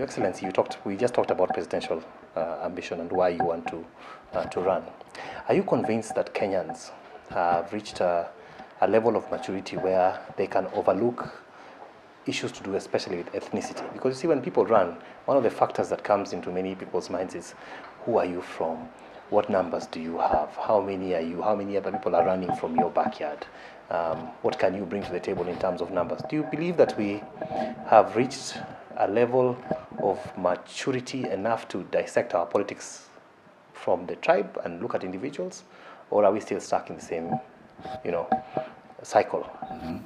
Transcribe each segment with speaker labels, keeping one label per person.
Speaker 1: Your Excellency, we just talked about presidential ambition and why you want to run. Are you convinced that Kenyans have reached a level of maturity where they can overlook issues to do especially with ethnicity? Because you see, when people run, one of the factors that comes into many people's minds is, who are you from? What numbers do you have? How many are you? How many other people are running from your backyard? What can you bring to the table in terms of numbers? Do you believe that we have reached a level of maturity enough to dissect our politics from the tribe and look at individuals? Or are we still stuck in the same, cycle?
Speaker 2: Mm-hmm.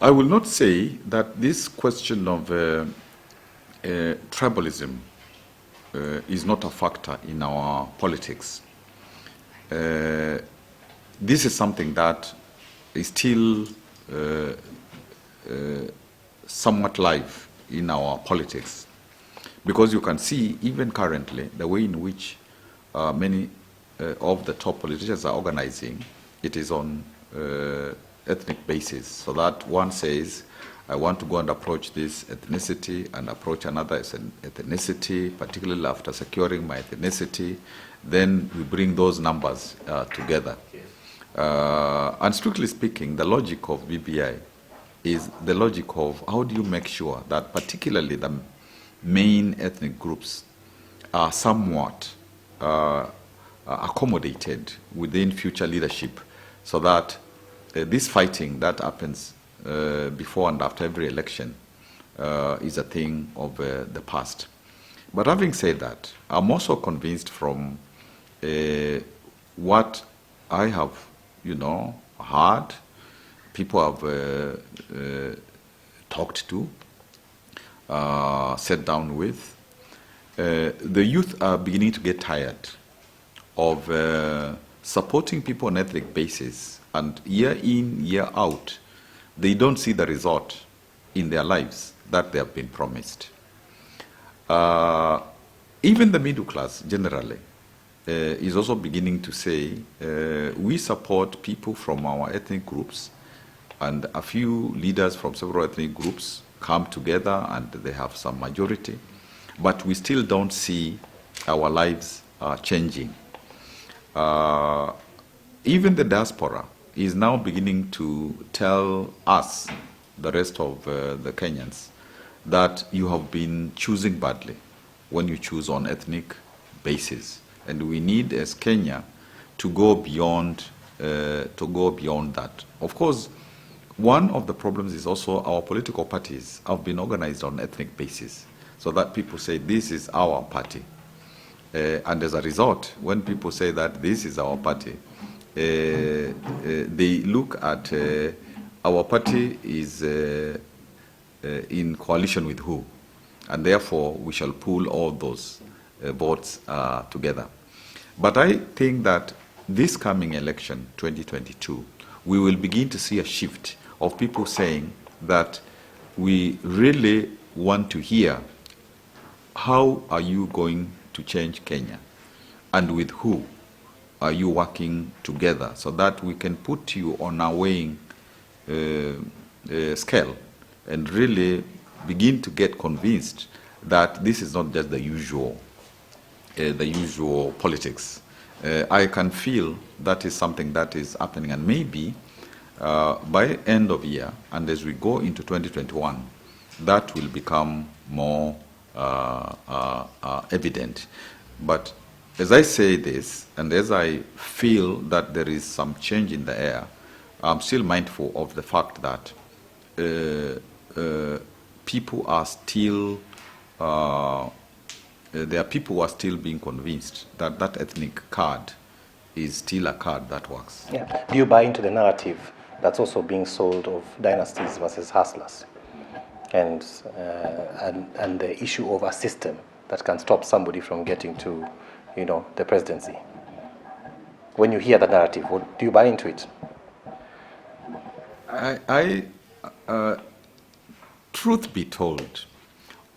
Speaker 2: I will not say that this question of tribalism is not a factor in our politics. This is something that is still somewhat live in our politics, because you can see even currently the way in which many of the top politicians are organizing. It is on ethnic basis, so that one says, I want to go and approach this ethnicity and approach another ethnicity, particularly after securing my ethnicity. Then we bring those numbers together. And strictly speaking, the logic of BBI is the logic of how do you make sure that particularly the main ethnic groups are somewhat accommodated within future leadership, so that this fighting that happens before and after every election is a thing of the past. But having said that, I'm also convinced from what I have, heard, people have talked to, sat down with. The youth are beginning to get tired of supporting people on ethnic basis, and year in, year out, they don't see the result in their lives that they have been promised. Even the middle class generally is also beginning to say, we support people from our ethnic groups, and a few leaders from several ethnic groups come together and they have some majority, but we still don't see our lives changing. Even the diaspora is now beginning to tell us, the rest of the Kenyans, that you have been choosing badly when you choose on ethnic basis, and we need, as Kenya, to go beyond that. Of course, one of the problems is also our political parties have been organized on ethnic basis, so that people say this is our party, and as a result, when people say that this is our party, they look at our party is in coalition with who, and therefore we shall pull all those votes together. But I think that this coming election, 2022, we will begin to see a shift of people saying that we really want to hear, how are you going to change Kenya, and with who are you working together, so that we can put you on a weighing scale and really begin to get convinced that this is not just the usual politics. I can feel that is something that is happening, and maybe by end of year and as we go into 2021, that will become more evident. But as I say this, and as I feel that there is some change in the air, I'm still mindful of the fact that people are still, there are people who are still being convinced that that ethnic card is still a card that works.
Speaker 1: Yeah. Do you buy into the narrative that's also being sold of dynasties versus hustlers, and the issue of a system that can stop somebody from getting to, the presidency? When you hear that narrative, do you buy into it?
Speaker 2: Truth be told,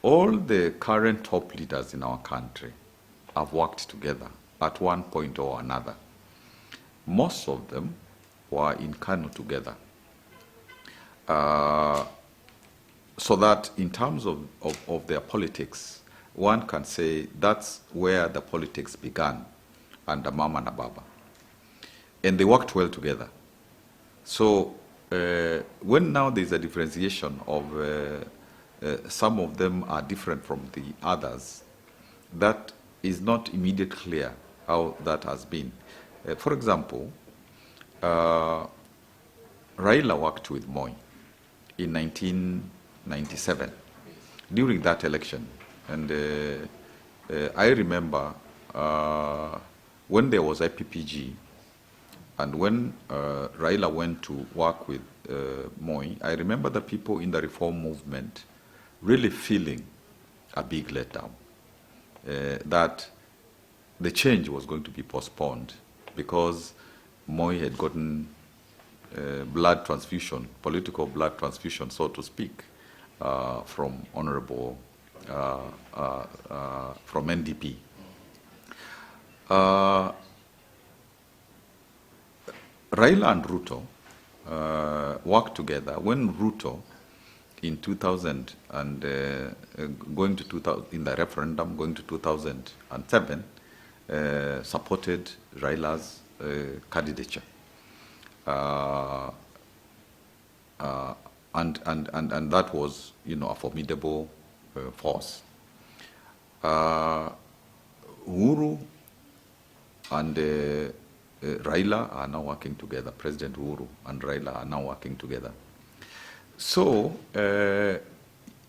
Speaker 2: all the current top leaders in our country have worked together at one point or another. Most of them were in Kano together. so that in terms of their politics, one can say that's where the politics began under Mama and Baba. And they worked well together. So when now there's a differentiation of some of them are different from the others, that is not immediately clear how that has been. For example, Raila worked with Moi in 1997 during that election. And I remember when there was IPPG and when Raila went to work with Moi, I remember the people in the reform movement really feeling a big letdown, that the change was going to be postponed because Moi had gotten blood transfusion, political blood transfusion, so to speak, from Honorable, from NDP. Raila and Ruto worked together when Ruto in 2000 and going to 2000 in the referendum going to 2007 supported Raila's candidature, and that was, you know, a formidable force. Uhuru and Raila are now working together. President Uhuru and Raila are now working together. So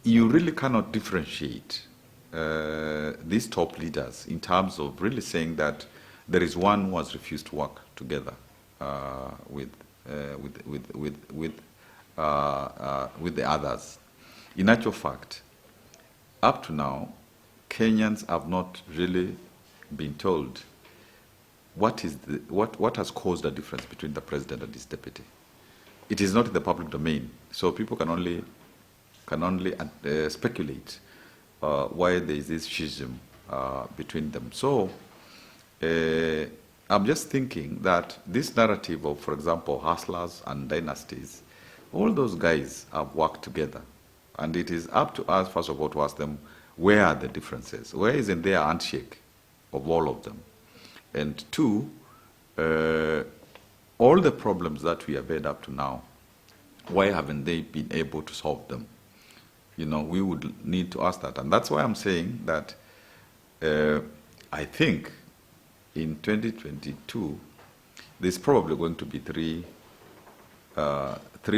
Speaker 2: you really cannot differentiate these top leaders in terms of really saying that there is one who has refused to work together with the others. In actual fact, up to now, Kenyans have not really been told what has caused the difference between the president and his deputy. It is not in the public domain, so people can only speculate why there is this schism between them. So I'm just thinking that this narrative of, for example, hustlers and dynasties, all those guys have worked together, and it is up to us, first of all, to ask them, where are the differences? Where isn't there a handshake of all of them? And two, all the problems that we have had up to now, why haven't they been able to solve them? You know, we would need to ask that. And that's why I'm saying that I think in 2022, there's probably going to be three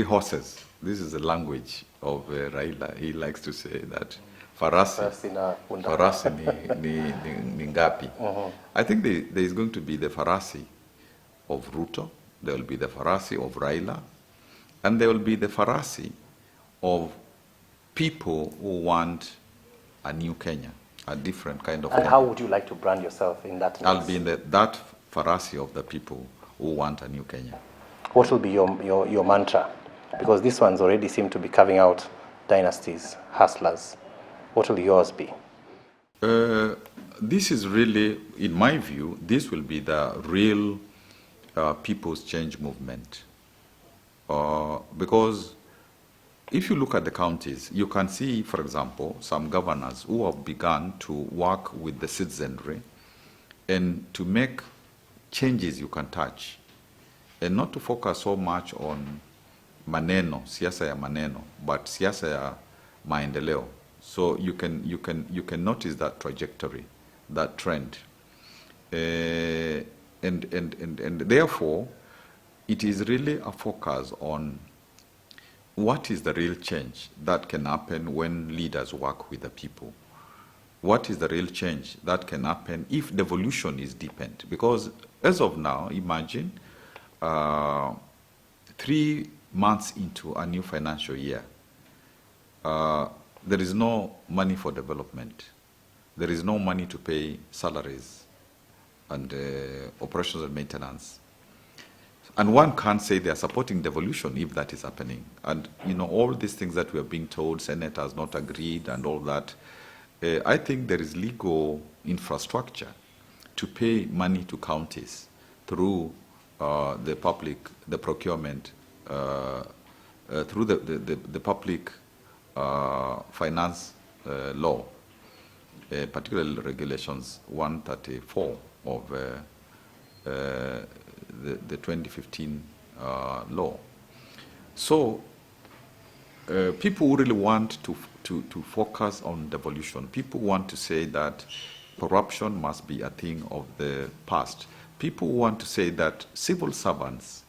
Speaker 2: horses. This is the language of Raila. He likes to say that farasi ni ngapi. I think there is going to be the farasi of Ruto, there will be the farasi of Raila, and there will be the farasi of people who want a new Kenya, a different kind of Kenya.
Speaker 1: And how would you like to brand yourself in that mix?
Speaker 2: I'll be in that farasi of the people who want a new Kenya.
Speaker 1: What will be your mantra? Because these ones already seem to be carving out dynasties, hustlers. What will yours be?
Speaker 2: This is really, in my view, this will be the real people's change movement. Because if you look at the counties, you can see, for example, some governors who have begun to work with the citizenry and to make changes you can touch, and not to focus so much on maneno, siasa ya maneno, but siasa ya maendeleo. So you can notice that trajectory, that trend, and therefore it is really a focus on what is the real change that can happen when leaders work with the people. What is the real change that can happen if devolution is deepened? Because as of now, imagine 3 months into a new financial year, there is no money for development. There is no money to pay salaries and operations and maintenance. And one can't say they are supporting devolution if that is happening. And, you know, all these things that we are being told, Senate has not agreed and all that, I think there is legal infrastructure to pay money to counties through the procurement, through the public finance law, particularly regulations 134 of the 2015 law. So people who really want to focus on devolution, people want to say that corruption must be a thing of the past. People want to say that civil servants,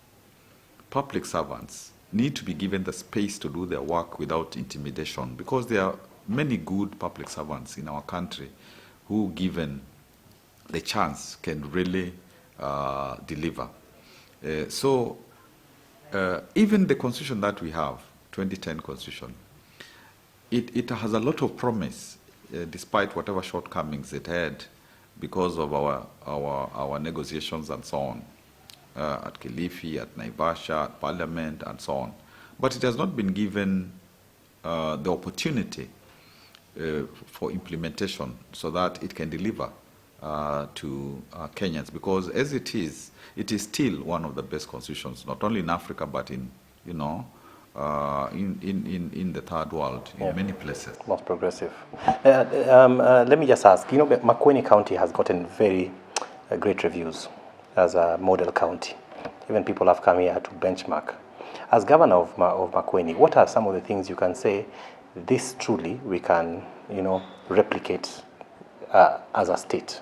Speaker 2: public servants, need to be given the space to do their work without intimidation, because there are many good public servants in our country who, given the chance, can really deliver. So even the constitution that we have, 2010 constitution, it has a lot of promise, despite whatever shortcomings it had because of our negotiations and so on, at Kilifi, at Naivasha, at Parliament, and so on. But it has not been given the opportunity for implementation so that it can deliver to Kenyans, because as it is still one of the best constitutions, not only in Africa but in, you know, in the third world, in many places.
Speaker 1: Most progressive. Let me just ask, you know, Makueni County has gotten very great reviews as a model county. Even people have come here to benchmark. As governor of Makueni, what are some of the things you can say, this truly we can, you know, replicate as a state?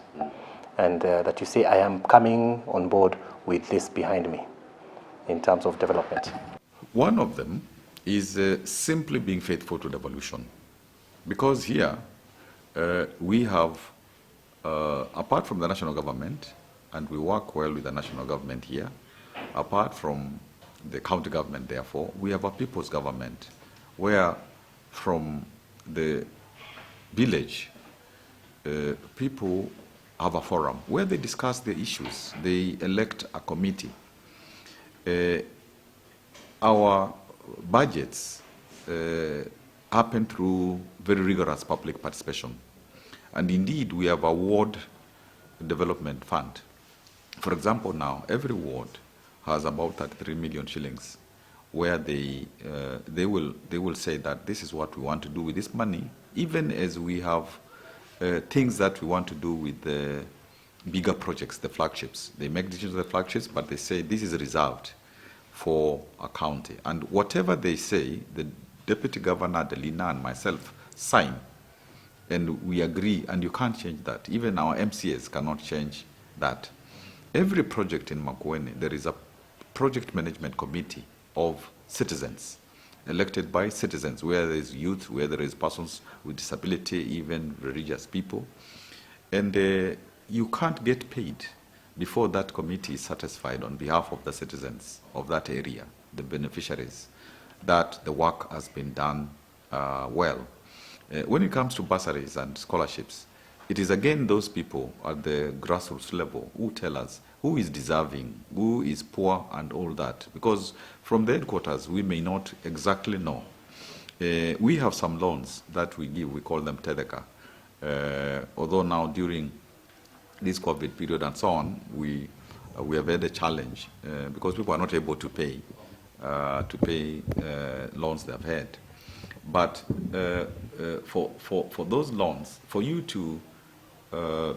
Speaker 1: And that you say, I am coming on board with this behind me in terms of development?
Speaker 2: One of them is simply being faithful to devolution. Because here, we have, apart from the national government, and we work well with the national government here, apart from the county government, therefore, we have a people's government, where from the village, people have a forum where they discuss the issues. They elect a committee. Our budgets happen through very rigorous public participation. And indeed, we have a ward development fund. For example, now, every ward has about 33 million shillings, where they will say that this is what we want to do with this money, even as we have things that we want to do with the bigger projects, the flagships. They make decisions of the flagships, but they say this is reserved for a county. And whatever they say, the deputy governor, Delina, and myself sign, and we agree, and you can't change that. Even our MCAs cannot change that. Every project in Makueni, there is a project management committee of citizens, elected by citizens, where there is youth, where there is persons with disability, even religious people. And you can't get paid before that committee is satisfied on behalf of the citizens of that area, the beneficiaries, that the work has been done well. When it comes to bursaries and scholarships, it is again those people at the grassroots level who tell us who is deserving, who is poor, and all that. Because from the headquarters, we may not exactly know. We have some loans that we give, we call them TEDECA. Although now during this COVID period and so on, we have had a challenge because people are not able to pay loans they have had. But for those loans, for you to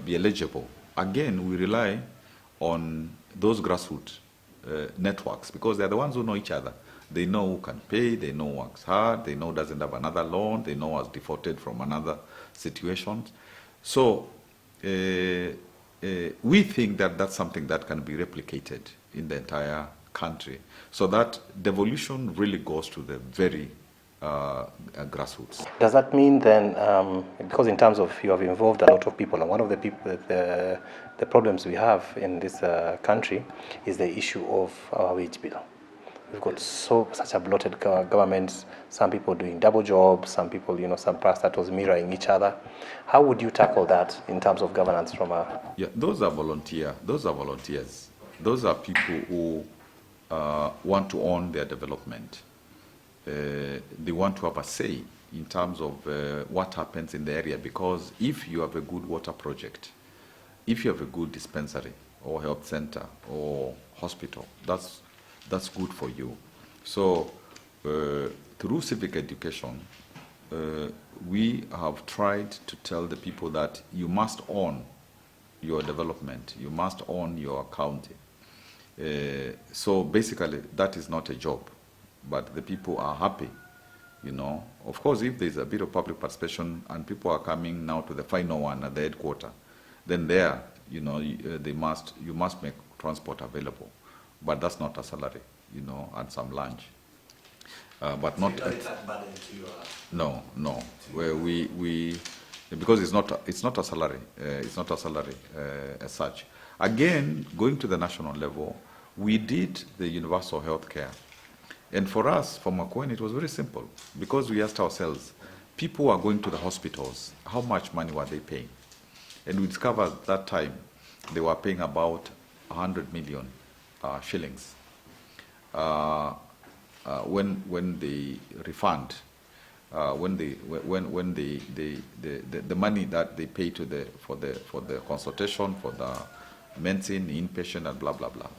Speaker 2: be eligible, again, we rely on those grassroots networks, because they're the ones who know each other. They know who can pay, they know who works hard, they know doesn't have another loan, they know has defaulted from another situation. So we think that that's something that can be replicated in the entire country, so that devolution really goes to the very grassroots.
Speaker 1: Does that mean then, because in terms of you have involved a lot of people, and one of the problems we have in this country is the issue of our wage bill. We've got such a bloated government, some people doing double jobs, some people, you know, some parastatals mirroring each other. How would you tackle that in terms of governance from a...
Speaker 2: Yeah, those are volunteers. Those are people who want to own their development. They want to have a say in terms of what happens in the area, because if you have a good water project, if you have a good dispensary or health center or hospital, that's good for you. So through civic education, we have tried to tell the people that you must own your development, you must own your county. So basically, that is not a job, but the people are happy, you know. Of course, if there's a bit of public participation and people are coming now to the final one at the headquarters, then there, you know, you must make transport available, but that's not a salary, you know, and some lunch. But so not. No. Where we because it's not a salary. It's not a salary as such. Again, going to the national level, we did the universal health care. And for us, for Makueni, it was very simple because we asked ourselves, people are going to the hospitals, how much money were they paying? And we discovered that time they were paying about 100 million shillings. When they refund, when the money that they pay to for the consultation, for the medicine, inpatient, and blah blah blah.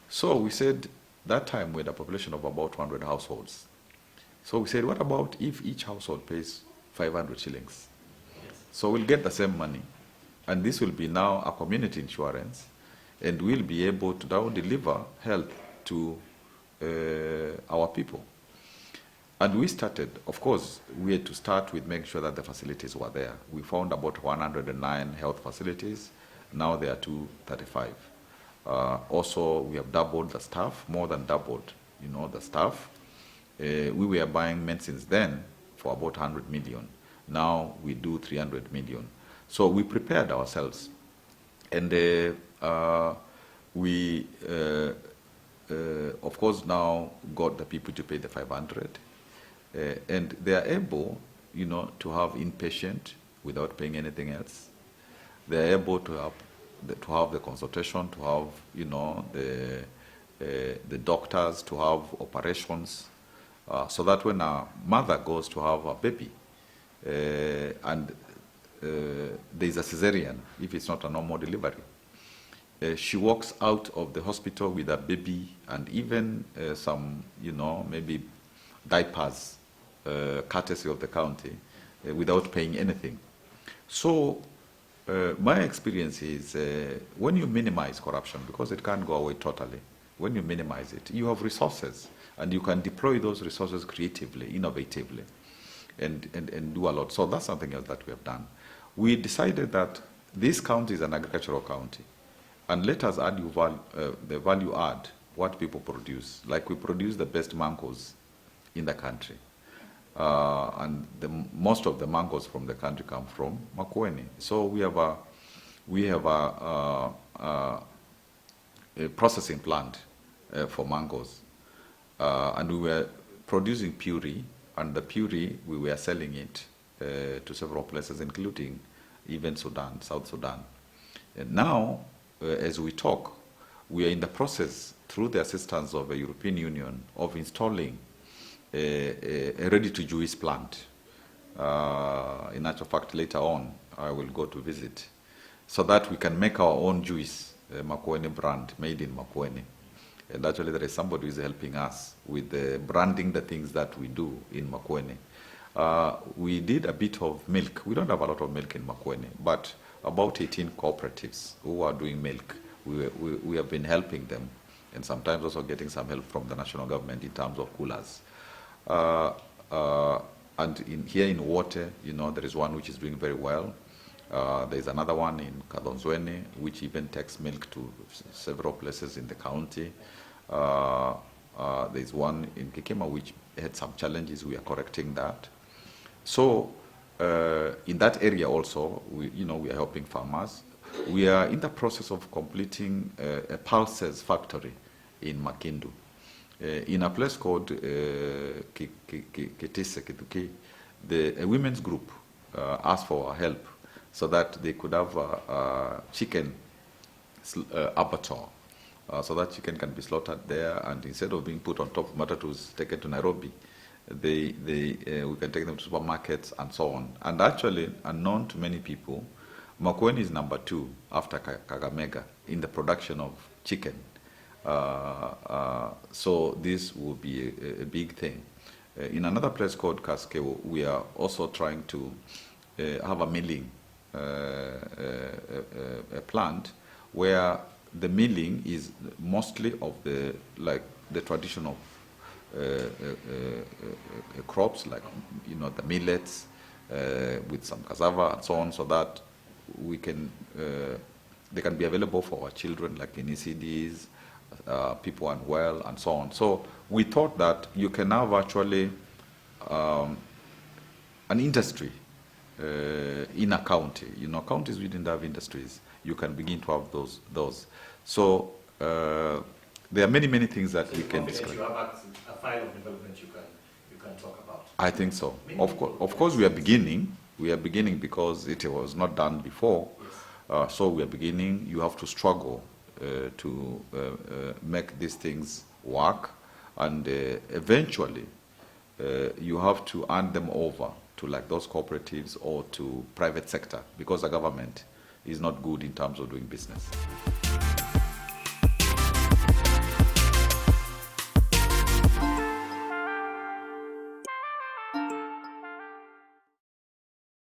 Speaker 2: So we said that time we had a population of about 200 households. So we said, what about if each household pays 500 shillings? So we'll get the same money, and this will be now a community insurance, and we'll be able to now deliver health to our people. And we started, of course, we had to start with making sure that the facilities were there. We found about 109 health facilities. Now there are 235. Also, we have doubled the staff, more than doubled, you know, the staff. We were buying medicines then for about 100 million. Now we do 300 million. So we prepared ourselves. And we, of course, now got the people to pay the 500. And they are able, you know, to have inpatient without paying anything else. They are able to have the consultation, to have, you know, the doctors, to have operations, so that when a mother goes to have a baby, and there's a cesarean, if it's not a normal delivery, she walks out of the hospital with a baby and even some, you know, maybe diapers, courtesy of the county, without paying anything. So my experience is when you minimize corruption, because it can't go away totally, when you minimize it, you have resources, and you can deploy those resources creatively, innovatively, and do a lot. So that's something else that we have done. We decided that this county is an agricultural county, and let us add the value add, what people produce. Like we produce the best mangoes in the country. And most of the mangoes from the country come from Makueni. So we have a processing plant for mangoes, and we were producing puree, and the puree we were selling it to several places, including even Sudan, South Sudan. And now, as we talk, we are in the process, through the assistance of the European Union, of installing a ready-to-juice plant. In actual fact, later on, I will go to visit, so that we can make our own juice, Makueni brand, made in Makueni. And actually, there is somebody who is helping us with branding the things that we do in Makueni. We did a bit of milk. We don't have a lot of milk in Makueni, but about 18 cooperatives who are doing milk. We have been helping them, and sometimes also getting some help from the national government in terms of coolers. And here in water, you know, there is one which is doing very well. There is another one in Kadonzweni, which even takes milk to several places in the county. There is one in Kikema which had some challenges. We are correcting that. So in that area also, we are helping farmers. We are in the process of completing a pulses factory in Makindu. In a place called Kitise, Kituki, a women's group asked for our help so that they could have a chicken abattoir, so that chicken can be slaughtered there, and instead of being put on top of matatus, taken to Nairobi, we can take them to supermarkets and so on. And actually, unknown to many people, Makueni is number 2 after Kakamega in the production of chicken. So this will be a big thing. In another place called Casquewo, we are also trying to have a milling a plant where the milling is mostly of the traditional crops, like the millets with some cassava and so on, so that we can they can be available for our children, like in ECDs, people unwell, and so on. So we thought that you can have actually an industry in a county. Counties we didn't have industries. You can begin to have those. So there are many things that we can describe.
Speaker 1: You have a file of development you can talk about.
Speaker 2: I think so. Of course, we are beginning. We are beginning because it was not done before. Yes. So we are beginning. You have to struggle to make these things work, and eventually you have to hand them over to those cooperatives or to private sector, because the government is not good in terms of doing business.